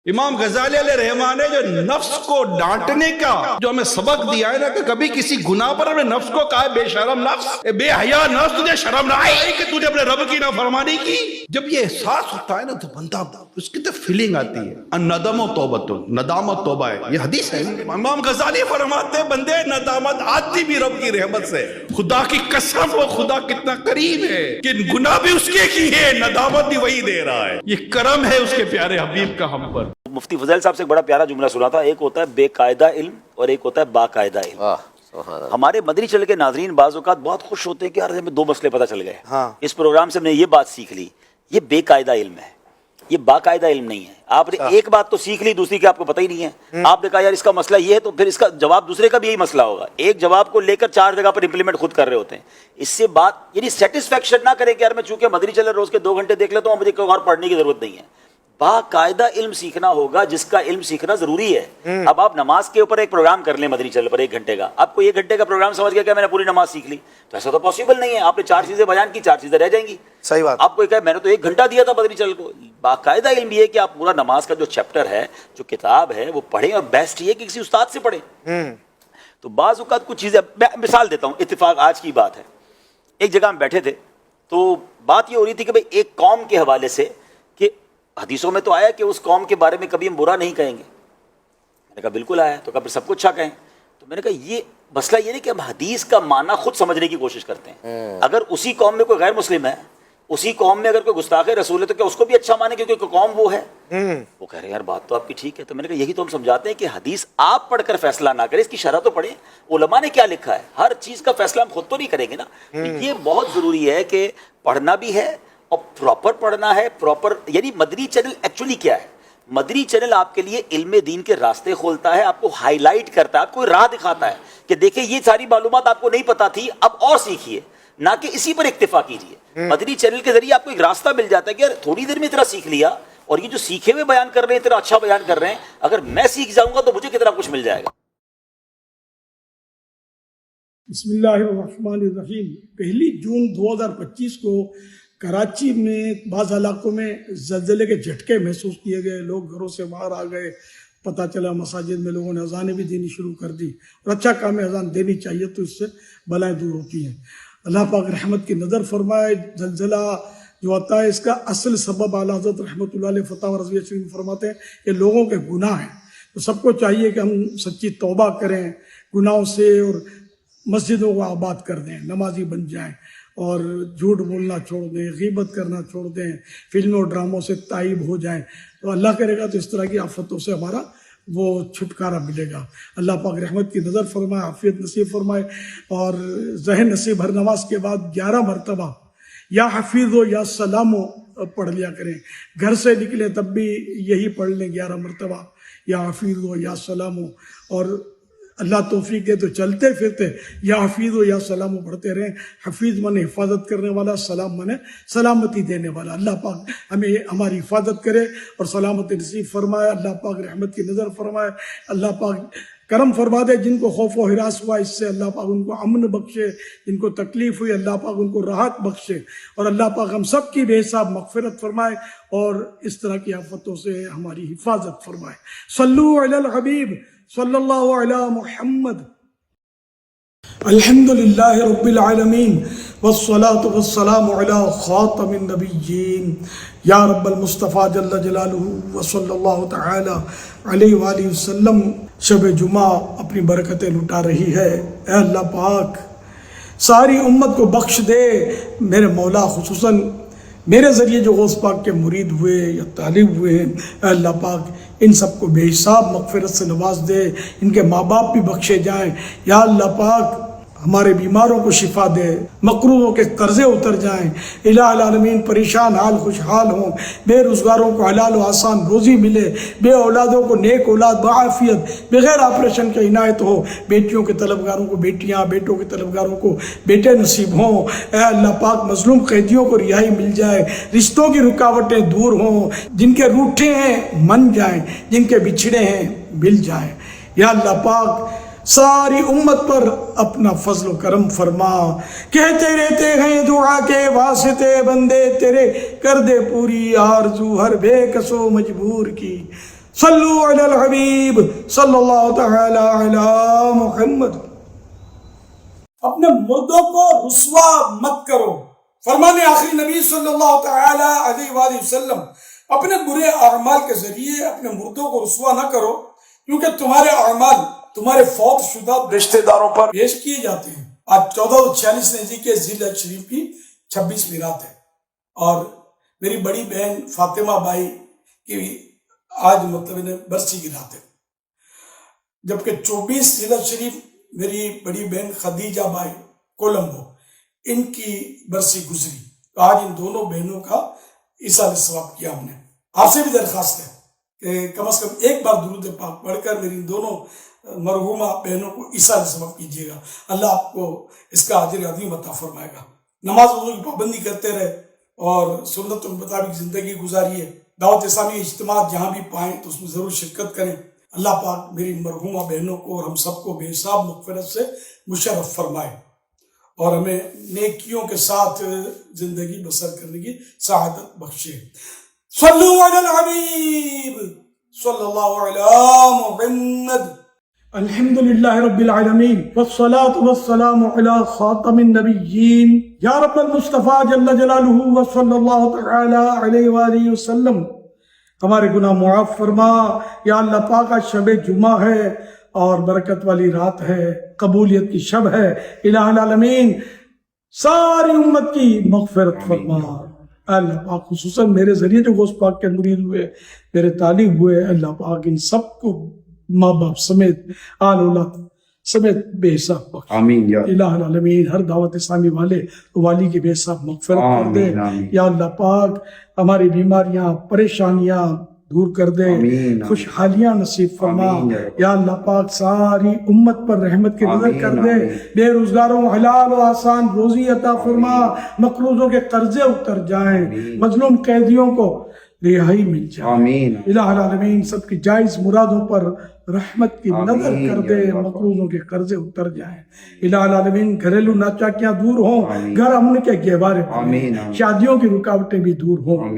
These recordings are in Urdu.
امام غزالی علیہ رحمٰن نے جو نفس کو ڈانٹنے کا جو ہمیں سبق دیا ہے نا کہ کبھی کسی گناہ پر ہمیں نفس کو کہا ہے بے شرم نفس، بے حیا نفس، تجھے شرم نہ آئی کہ تجھے اپنے رب کی نافرمانی کی؟ جب یہ احساس ہوتا ہے نا تو بندہ اس کی تو فیلنگ آتی ہے، الندم توبۃ، ندامت توبہ ہے، یہ حدیث ہے۔ امام غزالی فرماتے ہیں بندے ندامت آتی بھی رب کی رحمت سے، خدا کی قسم وہ خدا کتنا قریب ہے کہ گناہ بھی اس کے کیے، ندامت بھی وہی دے رہا ہے۔ یہ کرم ہے اس کے پیارے حبیب کا ہم پر۔ مفتی فضیل صاحب سے ایک بڑا پیارا جملہ سنا تھا، ایک ہوتا ہے بے قاعدہ علم اور ایک ہوتا ہے باقاعدہ علم۔ ہمارے مدنی چینل کے ناظرین بعض اوقات بہت خوش ہوتے ہیں کہ یار ہمیں 2 مسئلے پتہ چل گئے، اس پروگرام سے ہم نے یہ بات سیکھ لی۔ یہ بے قاعدہ علم ہے، یہ باقاعدہ علم نہیں ہے۔ آپ نے ایک بات تو سیکھ لی، دوسری کا آپ کو پتہ ہی نہیں ہے۔ آپ نے کہا یار اس کا مسئلہ یہ ہے تو پھر اس کا جواب دوسرے کا بھی یہی مسئلہ ہوگا، ایک جواب کو لے کر 4 جگہ پر امپلیمنٹ خود کر رہے ہوتے ہیں۔ اس سے بات یعنی سیٹسفیکشن نہ کرے کہ یار میں چونکہ مدنی چینل روز کے 2 گھنٹے دیکھ لیتا ہوں، مجھے کوئی اور پڑھنے کی ضرورت نہیں ہے۔ باقاعدہ علم سیکھنا ہوگا، جس کا علم سیکھنا ضروری ہے۔ اب آپ نماز کے اوپر ایک پروگرام کر لیں مدنی چینل پر 1 گھنٹے کا، آپ کو 1 گھنٹے کا پروگرام سمجھ گیا کہ میں نے پوری نماز سیکھ لی، تو ایسا تو پاسبل نہیں ہے۔ آپ نے 4 چیزیں بیان کی، 4 چیزیں رہ جائیں گی۔ صحیح بات۔ آپ کو کہا میں نے تو 1 گھنٹہ دیا تھا مدنی چینل کو۔ باقاعدہ علم یہ ہے کہ آپ پورا نماز کا جو چیپٹر ہے، جو کتاب ہے، وہ پڑھیں، اور بیسٹ یہ کہ کسی استاد سے پڑھیں۔ تو بعض اوقات کچھ چیزیں، میں مثال دیتا ہوں، اتفاق آج کی بات ہے۔ ایک جگہ ہم بیٹھے تھے تو بات یہ ہو رہی تھی کہ بھئی ایک قوم کے حوالے سے کہ حدیثوں میں تو آیا کہ اس قوم کے بارے میں کبھی ہم برا نہیں کہیں گے۔ میں نے کہا بالکل آیا، تو کہا پھر سب کچھ اچھا کہیں۔ تو میں نے کہا یہ مسئلہ یہ نہیں کہ ہم حدیث کا معنی خود سمجھنے کی کوشش کرتے ہیں۔ اگر اسی قوم میں کوئی غیر مسلم ہے، اسی قوم میں اگر کوئی گستاخ رسول ہے، تو کیا اس کو بھی اچھا مانے کیونکہ قوم وہ ہے؟ وہ کہہ رہے ہیں یار بات تو آپ کی ٹھیک ہے۔ تو میں نے کہا یہی تو ہم سمجھاتے ہیں کہ حدیث آپ پڑھ کر فیصلہ نہ کریں، اس کی شرح تو پڑھیں، علماء نے کیا لکھا ہے۔ ہر چیز کا فیصلہ ہم خود تو نہیں کریں گے نا۔ یہ بہت ضروری ہے کہ پڑھنا بھی ہے اور پراپر پڑھنا ہے، پراپر یعنی مدنی چینل ایکچولی کیا ہے؟ مدنی چینل آپ کے لیے علم دین کے راستے کھولتا ہے، آپ کو ہائی لائٹ کرتا ہے، آپ کو راہ دکھاتا ہے کہ دیکھیں یہ ساری معلومات آپ کو نہیں پتا تھی، اب اور سیکھیے، نہ کہ اسی پر اکتفا کیجیے۔ مدنی چینل کے ذریعے آپ کو ایک راستہ مل جاتا ہے کہ یار تھوڑی دیر میں اتنا سیکھ لیا، اور یہ جو سیکھے ہوئے بیان کر رہے ہیں اتنا اچھا بیان کر رہے ہیں، اگر میں سیکھ جاؤں گا تو مجھے کتنا کچھ مل جائے گا۔ بسم اللہ الرحمن الرحیم۔ 1 جون 2025 کو کراچی میں بعض علاقوں میں زلزلے کے جھٹکے محسوس کیے گئے، لوگ گھروں سے باہر آ گئے، پتہ چلا مساجد میں لوگوں نے اذانیں بھی دینی شروع کر دی، اور اچھا کام ہے، اذان دینی چاہیے، تو اس سے بلائیں دور ہوتی ہیں۔ اللہ پاک رحمت کی نظر فرمائے۔ زلزلہ جو ہوتا ہے اس کا اصل سبب اعلیٰ حضرت رحمۃ اللہ علیہ فتح و رضویہ شریف فرماتے ہیں کہ لوگوں کے گناہ ہیں، تو سب کو چاہیے کہ ہم سچی توبہ کریں گناہوں سے، اور مسجدوں کو آباد کر دیں، نمازی بن جائیں، اور جھوٹ بولنا چھوڑ دیں، غیبت کرنا چھوڑ دیں، فلموں ڈراموں سے تائب ہو جائیں، تو اللہ کرے گا تو اس طرح کی آفتوں سے ہمارا وہ چھٹکارا ملے گا۔ اللہ پاک رحمت کی نظر فرمائے، عافیت نصیب فرمائے، اور ذہن نصیب۔ ہر نماز کے بعد 11 مرتبہ یا حفیظ و یا سلام و پڑھ لیا کریں، گھر سے نکلیں تب بھی یہی پڑھ لیں 11 مرتبہ، یا حفیظ و یا سلام، اور اللہ توفیق دے تو چلتے پھرتے یا حفیظ و یا سلام پڑھتے رہیں۔ حفیظ مانے حفاظت کرنے والا، سلام مانے سلامتی دینے والا۔ اللہ پاک ہمیں ہماری حفاظت کرے اور سلامتی نصیب فرمائے۔ اللہ پاک رحمت کی نظر فرمائے۔ اللہ پاک کرم فرما دے، جن کو خوف و ہراس ہوا اس سے اللہ پاک ان کو امن بخشے، جن کو تکلیف ہوئی اللہ پاک ان کو راحت بخشے، اور اللہ پاک ہم سب کی بے حساب مغفرت فرمائے اور اس طرح کی آفتوں سے ہماری حفاظت فرمائے۔ صلو علی الحبیب صلی اللہ علی محمد۔ الحمدللہ رب العالمین والصلاة والسلام علی خاتم النبیین یا رب المصطفیٰ جل جلالہ وصلی اللہ تعالی علیہ وآلہ وسلم۔ شب جمعہ اپنی برکتیں لٹا رہی ہے، اے اللہ پاک ساری امت کو بخش دے۔ میرے مولا خصوصاً میرے ذریعے جو غوث پاک کے مرید ہوئے یا طالب ہوئے ہیں، اے اللہ پاک ان سب کو بے حساب مغفرت سے نواز دے، ان کے ماں باپ بھی بخشے جائیں۔ یا اللہ پاک ہمارے بیماروں کو شفا دے، مقروضوں کے قرضے اتر جائیں، الہ العالمین پریشان حال خوشحال ہوں، بے روزگاروں کو حلال و آسان روزی ملے، بے اولادوں کو نیک اولاد بعافیت بغیر آپریشن کے عنایت ہو، بیٹیوں کے طلبگاروں کو بیٹیاں، بیٹوں کے طلبگاروں کو بیٹے نصیب ہوں۔ اے اللہ پاک مظلوم قیدیوں کو رہائی مل جائے، رشتوں کی رکاوٹیں دور ہوں، جن کے روٹھے ہیں من جائیں، جن کے بچھڑے ہیں مل جائیں۔ یا اللہ پاک ساری امت پر اپنا فضل و کرم فرما۔ کہتے رہتے ہیں دعا کے واسطے بندے تیرے، کر دے پوری آرزو ہر بے کس و مجبور کی۔ صلو علی الحبیب صلی اللہ تعالی علی محمد. اپنے مردوں کو رسوا مت کرو. فرمان آخری نبی صلی اللہ تعالی علیہ وآلہ وسلم، اپنے برے اعمال کے ذریعے اپنے مردوں کو رسوا نہ کرو، کیونکہ تمہارے اعمال تمہارے فوت شدہ رشتہ داروں پر پیش کیے جاتے ہیں. آج 1446 ہجری کے ذی الحج شریف کی 26ویں رات ہے، اور میری بڑی بہن فاطمہ بائی کی آج برسی کی رات ہے، جبکہ 24 ذی الحج شریف میری بڑی بہن خدیجہ بائی کولمبو ان کی برسی گزری. تو آج ان دونوں بہنوں کا ایصال ثواب کیا ہم نے. آپ سے بھی درخواست ہے کہ کم از کم ایک بار درود پاک پڑھ کر میری ان دونوں مرحومہ بہنوں کو ایصال ثواب کیجیے گا. اللہ آپ کو اس کا اجر عظیم عطا فرمائے گا. نماز وضو کی پابندی کرتے رہے اور سنت کے مطابق زندگی گزاریے. دعوت اسلامی اجتماعات جہاں بھی پائیں تو اس میں ضرور شرکت کریں. اللہ پاک میری مرحومہ بہنوں کو اور ہم سب کو بے حساب مغفرت سے مشرف فرمائے اور ہمیں نیکیوں کے ساتھ زندگی بسر کرنے کی سعادت بخشے. صلو علی الحبیب صلی اللہ علی محمد. الحمدللہ رب العالمین والصلاة والسلام علی خاتم النبیین یا رب المصطفیٰ جل جلالہ وصلی اللہ تعالی علیہ وآلہ وسلم. ہمارے گناہ معاف فرما یا اللہ پاک. آج شب جمعہ ہے اور برکت والی رات ہے، قبولیت کی شب ہے. الہ العالمین ساری امت کی مغفرت فرما. اللہ پاک خصوصاً میرے ذریعے جو غوث پاک کے مرید ہوئے، میرے طالب ہوئے، اللہ پاک ان سب کو ماں باپ سمیت آل اولاد سمیت بے حساب بخش. آمین یا الہ العالمین. ہر دعوت اسلامی والے والی کی بے حساب مغفرت کر دے. یا اللہ پاک ہماری بیماریاں پریشانیاں دور کر دے، خوشحالیاں نصیب فرما. یا اللہ پاک ساری امت پر رحمت کی نظر کر دے. بے روزگاروں حلال و آسان روزی عطا فرما. مقروضوں کے قرضے اتر جائیں، مظلوم قیدیوں کو رہائی مل جائے. الہ العالمین سب کی جائز مرادوں پر رحمت کی نظر کر دے، مقروضوں کے قرضے اتر جائیں. الہ العالمین گھریلو ناچاکیاں دور ہوں، گھر امن کے گہوارے پڑیں، شادیوں کی رکاوٹیں بھی دور ہوں.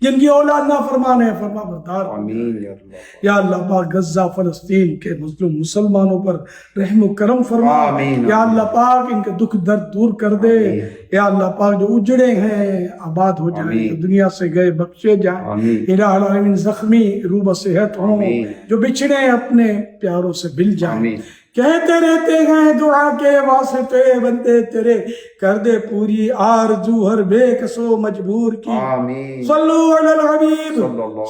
جن کی اولاد نافرمان ہے فرما بردار. یا اللہ پاک غزہ فلسطین کے مظلوم مسلمانوں پر رحم و کرم فرما. یا اللہ پاک ان کے دکھ درد دور کر دے. یا اللہ پاک جو اجڑے ہیں آباد ہو جائیں، دنیا سے گئے بخشے جائیں. الہ العالمین زخمی روح صحت ہوں، جو بچھڑے ہیں اپنے پیاروں سے مل جائیں. کہتے رہتے ہیں دعا کے واسطے بندے تیرے، کر دے پوری آرزو ہر بے کسو مجبور کی. صلو علی الحبیب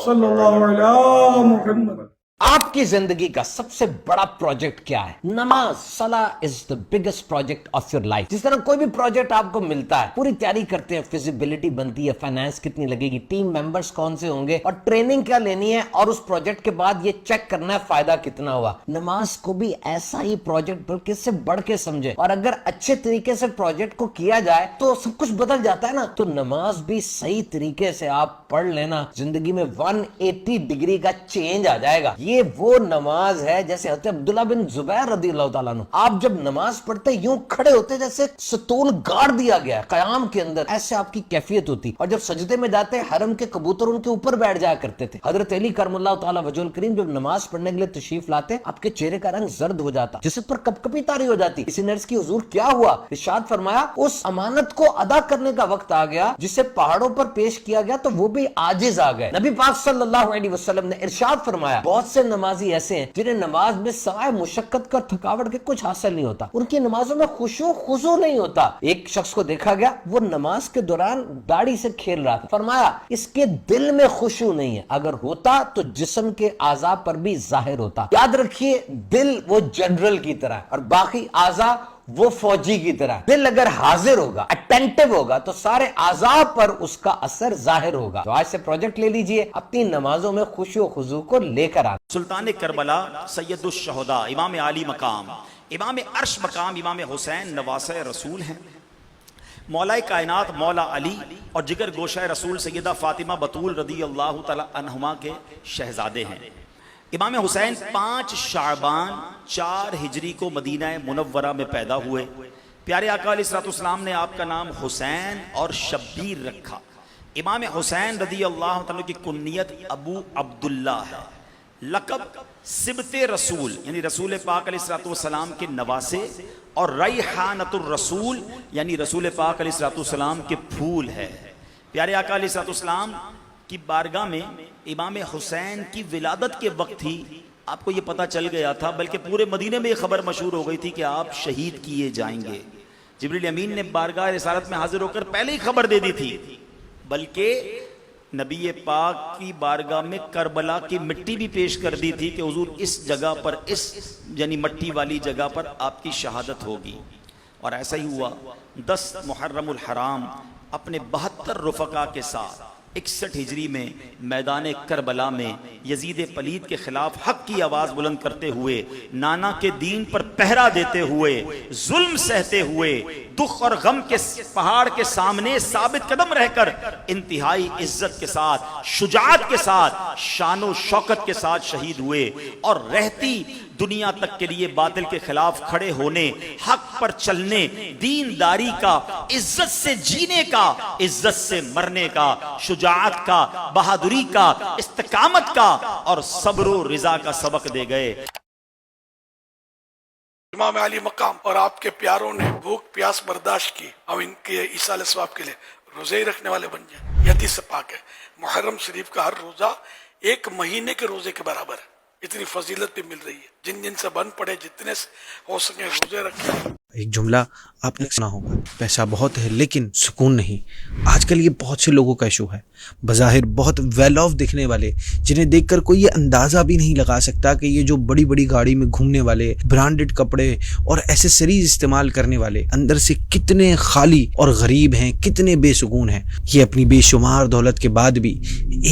صلی اللہ علی محمد. آپ کی زندگی کا سب سے بڑا پروجیکٹ کیا ہے؟ نماز. صلاح از the biggest project of your life. جس طرح کوئی بھی پروجیکٹ آپ کو ملتا ہے، پوری تیاری کرتے ہیں، فیزیبلٹی بنتی ہے، فائنانس کتنی لگے گی، ٹیم ممبرز کون سے ہوں گے، اور ٹریننگ کیا لینی ہے، اور اس پروجیکٹ کے بعد یہ چیک کرنا ہے فائدہ کتنا ہوا. نماز کو بھی ایسا ہی پروجیکٹ بلکہ اس سے بڑھ کے سمجھے، اور اگر اچھے طریقے سے پروجیکٹ کو کیا جائے تو سب کچھ بدل جاتا ہے نا. تو نماز بھی صحیح طریقے سے آپ پڑھ لینا، زندگی میں 180 ڈگری کا چینج آ جائے گا. یہ وہ نماز ہے جیسے حضرت عبداللہ بن زبیر رضی اللہ تعالیٰ عنہ، آپ جب نماز پڑھتے یوں کھڑے ہوتے جیسے ستون گاڑ دیا گیا قیام کے اندر، ایسے آپ کی کیفیت ہوتی. اور جب سجدے میں جاتے حرم کے کبوتر ان کے اوپر بیٹھ جایا کرتے تھے. حضرت علی کرم اللہ تعالیٰ وجہ الکریم جب نماز پڑھنے کے لیے تشریف لاتے، آپ کے چہرے کا رنگ زرد ہو جاتا، جسد پر کپ کپی طاری ہو جاتی. اسی نرس کی حضور کیا ہوا؟ ارشاد فرمایا اس امانت کو ادا کرنے کا وقت آ گیا جسے پہاڑوں پر پیش کیا گیا تو وہ بھی عاجز آ گئے. نبی پاک صلی اللہ علیہ وسلم نے ارشاد فرمایا بہت سے نمازی ایسے ہیں جنہیں نماز میں سوائے مشقت کا تھکاوٹ کے کچھ حاصل نہیں ہوتا، ان کی نمازوں میں خشوع خضوع نہیں ہوتا. ایک شخص کو دیکھا گیا وہ نماز کے دوران داڑھی سے کھیل رہا تھا. فرمایا اس کے دل میں خشوع نہیں ہے، اگر ہوتا تو جسم کے اعضاء پر بھی ظاہر ہوتا. یاد رکھیے دل وہ جنرل کی طرح اور باقی اعضاء وہ فوجی کی طرح. دل اگر حاضر ہوگا، اٹینٹو ہوگا، تو سارے اعضاء پر اس کا اثر ظاہر ہوگا. تو آج سے پروجیکٹ لے لیجئے، اپنی نمازوں میں خشوع و خضوع کو لے کر آنا. سلطان کربلا، سید الشہداء، امام عالی مقام، امام عرش مقام، امام حسین نواسہ رسول ہیں. مولا کائنات مولا علی اور جگر گوشہ رسول سیدہ فاطمہ بطول رضی اللہ تعالی عنہما کے شہزادے ہیں. امام حسین 5 شعبان 4 ہجری کو مدینہ منورہ میں پیدا ہوئے. پیارے آقا علیہ الصلوۃ والسلام نے آپ کا نام حسین اور شبیر رکھا. امام حسین رضی اللہ تعالیٰ کی کنیت ابو عبداللہ ہے، لقب سبت رسول یعنی رسول پاک علیہ الصلوۃ والسلام کے نواسے، اور ریحانۃ الرسول یعنی رسول پاک علیہ الصلوۃ والسلام کے پھول ہے۔ پیارے آقا علیہ الصلوۃ والسلام کی بارگاہ میں امام حسین کی ولادت کے وقت ہی آپ کو یہ پتہ چل گیا تھا، بلکہ پورے مدینے میں یہ خبر مشہور ہو گئی تھی کہ آپ شہید کیے جائیں گے۔ جبریل امین نے بارگاہ رسالت میں حاضر ہو کر پہلے ہی خبر دے دی تھی، بلکہ نبی پاک کی بارگاہ میں کربلا کی مٹی بھی پیش کر دی تھی کہ حضور اس جگہ پر، اس یعنی مٹی والی جگہ پر آپ کی شہادت ہوگی، اور ایسا ہی ہوا۔ 10 محرم الحرام اپنے 72 رفقا کے ساتھ 61 ہجری میں میدان کربلا میں یزید پلید کے خلاف حق کی آواز بلند کرتے ہوئے، نانا کے دین پر پہرا دیتے ہوئے، ظلم سہتے ہوئے، دکھ اور غم کے پہاڑ کے سامنے ثابت قدم رہ کر انتہائی عزت کے ساتھ، شجاعت کے ساتھ، شان و شوکت کے ساتھ شہید ہوئے، اور رہتی دنیا تک کے لیے باطل کے خلاف کھڑے ہونے، حق پر چلنے، دینداری کا، عزت سے جینے کا، عزت سے مرنے کا، شجاعت کا، بہادری کا، استقامت کا اور صبر و رضا کا سبق دے گئے۔ امام علی مقام اور آپ کے پیاروں نے بھوک پیاس برداشت کی، ہم ان کے ایصال ثواب کے لیے روزے ہی رکھنے والے بن جائیں۔ یہ حدیث سے پاک ہے، محرم شریف کا ہر روزہ 1 مہینے کے روزے کے برابر ہے، اتنی فضیلت بھی مل رہی ہے۔ جن جن سے بن پڑے، جتنے ہو سکے روزے رکھیں۔ ایک جملہ آپ نے سنا ہوگا، پیسہ بہت ہے لیکن سکون نہیں۔ آج کل یہ بہت سے لوگوں کا ایشو ہے، بظاہر بہت ویل آف دکھنے والے، جنہیں دیکھ کر کوئی یہ اندازہ بھی نہیں لگا سکتا کہ یہ جو بڑی بڑی گاڑی میں گھومنے والے، برانڈڈ کپڑے اور ایسیسریز استعمال کرنے والے، اندر سے کتنے خالی اور غریب ہیں، کتنے بے سکون ہیں۔ یہ اپنی بے شمار دولت کے بعد بھی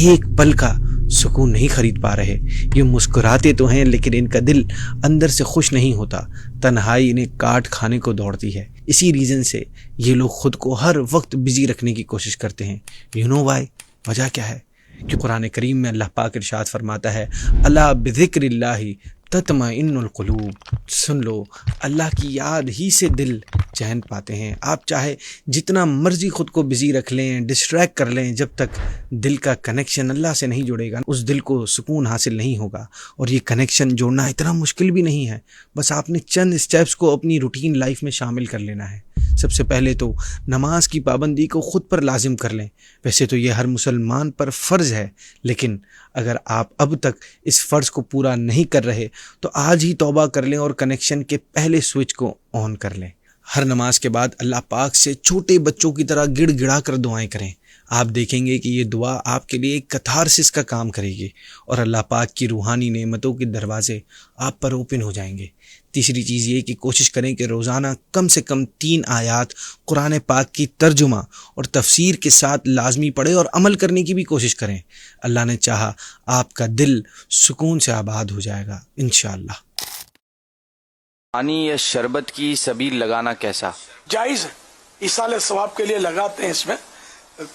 ایک پل کا سکون نہیں خرید پا رہے۔ یہ مسکراتے تو ہیں لیکن ان کا دل اندر سے خوش نہیں ہوتا، تنہائی انہیں کاٹ کھانے کو دوڑتی ہے۔ اسی ریزن سے یہ لوگ خود کو ہر وقت بزی رکھنے کی کوشش کرتے ہیں۔ You know why? وجہ کیا ہے؟ کہ قرآن کریم میں اللہ پاک ارشاد فرماتا ہے، الا بذکر اللہ تطمئن القلوب۔ سن لو، اللہ کی یاد ہی سے دل چین پاتے ہیں۔ آپ چاہے جتنا مرضی خود کو بزی رکھ لیں، ڈسٹریکٹ کر لیں، جب تک دل کا کنیکشن اللہ سے نہیں جڑے گا، اس دل کو سکون حاصل نہیں ہوگا۔ اور یہ کنیکشن جوڑنا اتنا مشکل بھی نہیں ہے، بس آپ نے چند اسٹیپس کو اپنی روٹین لائف میں شامل کر لینا ہے۔ سب سے پہلے تو نماز کی پابندی کو خود پر لازم کر لیں۔ ویسے تو یہ ہر مسلمان پر فرض ہے، لیکن اگر آپ اب تک اس فرض کو پورا نہیں کر رہے تو آج ہی توبہ کر لیں اور کنیکشن کے پہلے سوئچ کو آن کر لیں۔ ہر نماز کے بعد اللہ پاک سے چھوٹے بچوں کی طرح گڑ گڑا کر دعائیں کریں۔ آپ دیکھیں گے کہ یہ دعا آپ کے لیے ایک کتھارسس کا کام کرے گی اور اللہ پاک کی روحانی نعمتوں کے دروازے آپ پر اوپن ہو جائیں گے۔ تیسری چیز یہ کہ کوشش کریں کہ روزانہ کم سے کم 3 آیات قرآن پاک کی ترجمہ اور تفسیر کے ساتھ لازمی پڑھیں اور عمل کرنے کی بھی کوشش کریں۔ اللہ نے چاہا آپ کا دل سکون سے آباد ہو جائے گا انشاءاللہ۔ پانی یا شربت کی سبیل لگانا کیسا؟ جائز ہے، ایصال ثواب کے لیے لگاتے ہیں، اس میں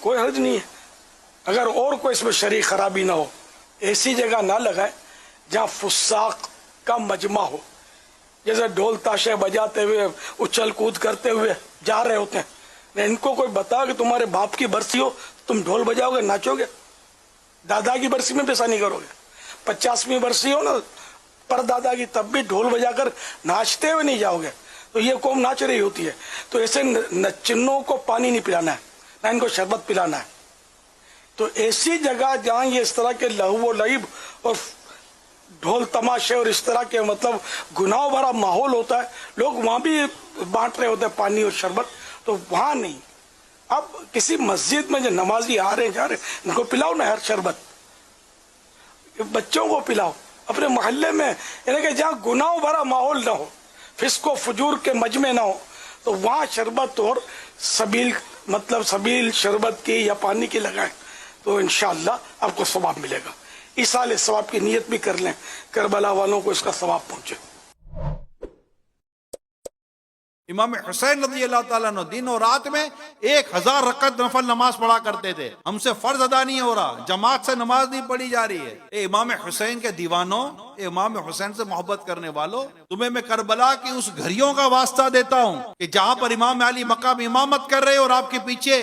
کوئی حرج نہیں ہے۔ اگر اور کوئی اس میں شرعی خرابی نہ ہو، ایسی جگہ نہ لگائیں جہاں فساق کا مجمع ہو، جیسے ڈھول تاشے بجاتے ہوئے، اچھل کود کرتے ہوئے جا رہے ہوتے ہیں۔ ان کو کوئی بتا کہ تمہارے باپ کی برسی ہو، تم ڈھول بجاؤ گے، ناچو گے؟ دادا کی برسی میں بھی ایسا نہیں کرو گے۔ 50ویں برسی ہو نا پر دادا کی، تب بھی ڈھول بجا کر ناچتے ہوئے نہیں جاؤ گے، تو یہ قوم ناچ رہی ہوتی ہے۔ تو ایسے نچنوں کو پانی نہیں پلانا ہے، نہ ان کو شربت پلانا ہے۔ تو ایسی جگہ جہاں یہ اس طرح کے لہو و لعب اور ڈھول تماشے اور اس طرح کے مطلب گناہ بھرا ماحول ہوتا ہے، لوگ وہاں بھی بانٹ رہے ہوتے ہیں پانی اور شربت، تو وہاں نہیں۔ اب کسی مسجد میں جو نمازی آ رہے ہیں جا رہے ہیں، ان کو پلاؤ نا ہر شربت، بچوں کو پلاؤ اپنے محلے میں، یعنی کہ جہاں گناہ بھرا ماحول نہ ہو، فسق و فجور کے مجمع نہ ہو، تو وہاں شربت اور سبیل شربت کی یا پانی کی لگائیں، تو انشاءاللہ آپ کو ثواب ملے گا۔ ایصال ثواب کی نیت بھی کر لیں، کربلا والوں کو اس کا ثواب پہنچے۔ امام حسین رضی اللہ تعالیٰ عنہ دن اور رات میں 1000 رکعت نفل نماز پڑھا کرتے تھے۔ ہم سے فرض ادا نہیں ہو رہا، جماعت سے نماز نہیں پڑھی جا رہی ہے۔ اے امام حسین کے دیوانوں، اے امام حسین سے محبت کرنے والوں، تمہیں میں کربلا کی اس گھڑیوں کا واسطہ دیتا ہوں کہ جہاں پر امام علی مقام امامت کر رہے اور آپ کے پیچھے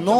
9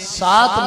7